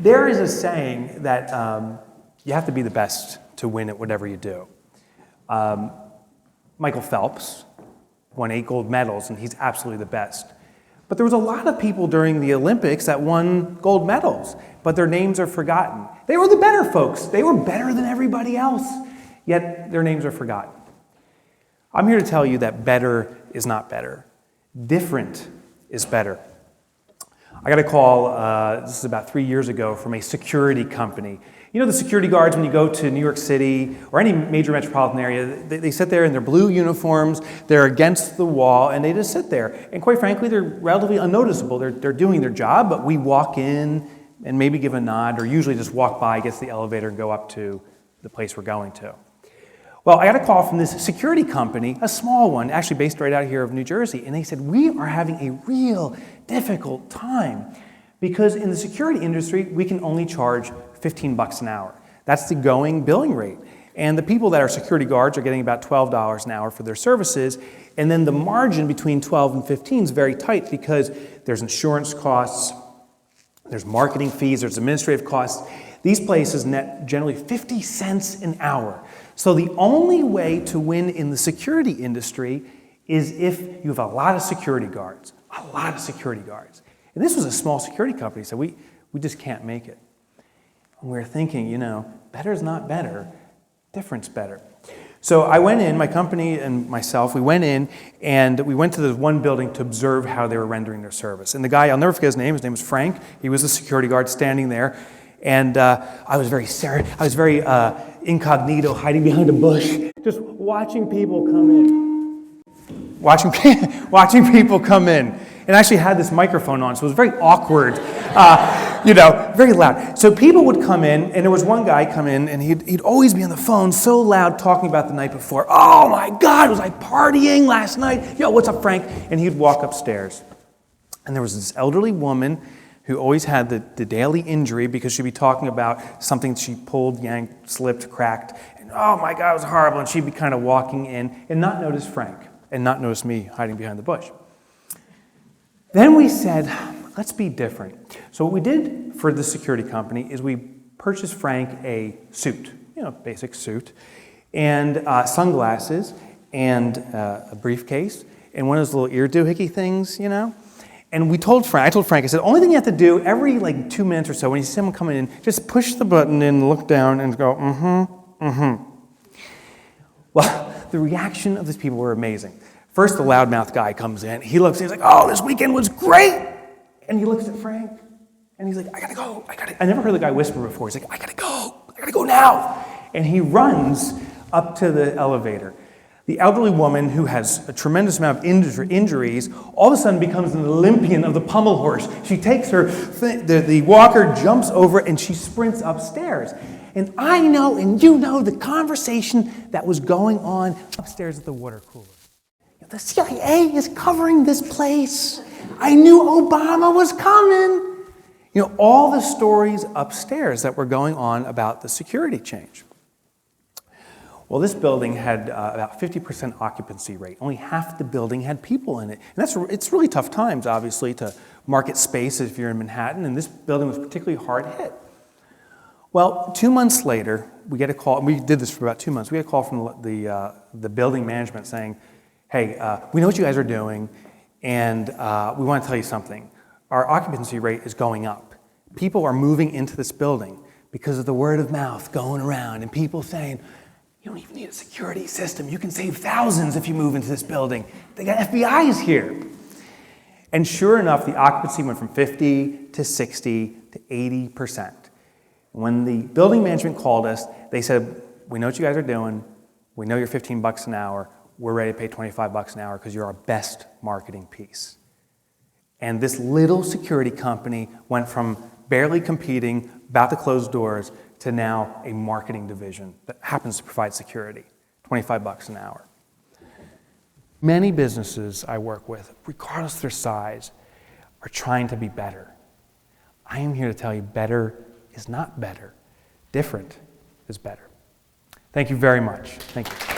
There is a saying that you have to be the best to win at whatever you do. Michael Phelps won 8 gold medals, and he's absolutely the best. But there was a lot of people during the Olympics that won gold medals, but their names are forgotten. They were the better folks. They were better than everybody else, yet their names are forgotten. I'm here to tell you that better is not better. Different is better. I got a call, this is about 3 years ago, from a security company. You know the security guards when you go to New York City or any major metropolitan area, they sit there in their blue uniforms, they're against the wall, and they just sit there. And quite frankly, they're relatively unnoticeable. They're doing their job, but we walk in and maybe give a nod, or usually just walk by, get to the elevator, and go up to the place we're going to. Well, I got a call from this security company, a small one, actually based right out here of New Jersey, and they said, we are having a real difficult time because in the security industry, we can only charge $15 an hour. That's the going billing rate. And the people that are security guards are getting about $12 an hour for their services, and then the margin between 12 and 15 is very tight because there's insurance costs, there's marketing fees, there's administrative costs. These places net generally 50 cents an hour. So the only way to win in the security industry is if you have a lot of security guards, And this was a small security company, so we just can't make it. And we were thinking, better's not better, different's better. So I went in, my company and myself, we went in and we went to this one building to observe how they were rendering their service. And the guy, I'll never forget his name was Frank. He was the security guard standing there. And I was very incognito, hiding behind a bush, just watching people come in. Watching people come in. And I actually had this microphone on, so it was very awkward, very loud. So people would come in, and there was one guy come in, and he'd always be on the phone so loud talking about the night before. Oh my God, was I partying last night? Yo, what's up, Frank? And he'd walk upstairs. And there was this elderly woman who always had the daily injury because she'd be talking about something she pulled, yanked, slipped, cracked, and oh my God, it was horrible. And she'd be kind of walking in and not notice Frank and not notice me hiding behind the bush. Then we said, let's be different. So what we did for the security company is we purchased Frank a suit, basic suit, and sunglasses, and a briefcase, and one of those little ear doohickey things, And I told Frank, I said, only thing you have to do every 2 minutes or so when you see someone coming in, just push the button in, look down, and go, Well, the reaction of these people were amazing. First, the loudmouth guy comes in. He looks, he's like, oh, this weekend was great. And he looks at Frank, and he's like, I gotta go. I never heard the guy whisper before. He's like, I gotta go now. And he runs up to the elevator. The elderly woman who has a tremendous amount of injuries all of a sudden becomes an Olympian of the pommel horse. She takes her, the walker jumps over, and she sprints upstairs. And I know, and you know, the conversation that was going on upstairs at the water cooler. The CIA is covering this place. I knew Obama was coming. All the stories upstairs that were going on about the security change. Well, this building had about 50% occupancy rate. Only half the building had people in it. And it's really tough times, obviously, to market space if you're in Manhattan, and this building was particularly hard hit. Well, 2 months later, we get a call, and we did this for about 2 months, we get a call from the building management saying, hey, we know what you guys are doing, and we want to tell you something. Our occupancy rate is going up. People are moving into this building because of the word of mouth going around, and people saying, you don't even need a security system. You can save thousands if you move into this building. They got FBI's here. And sure enough, the occupancy went from 50 to 60 to 80%. When the building management called us, they said, we know what you guys are doing. We know you're $15 an hour. We're ready to pay $25 an hour because you're our best marketing piece. And this little security company went from barely competing, about to close doors, to now a marketing division that happens to provide security, $25 an hour. Many businesses I work with, regardless of their size, are trying to be better. I am here to tell you better is not better. Different is better. Thank you very much. Thank you.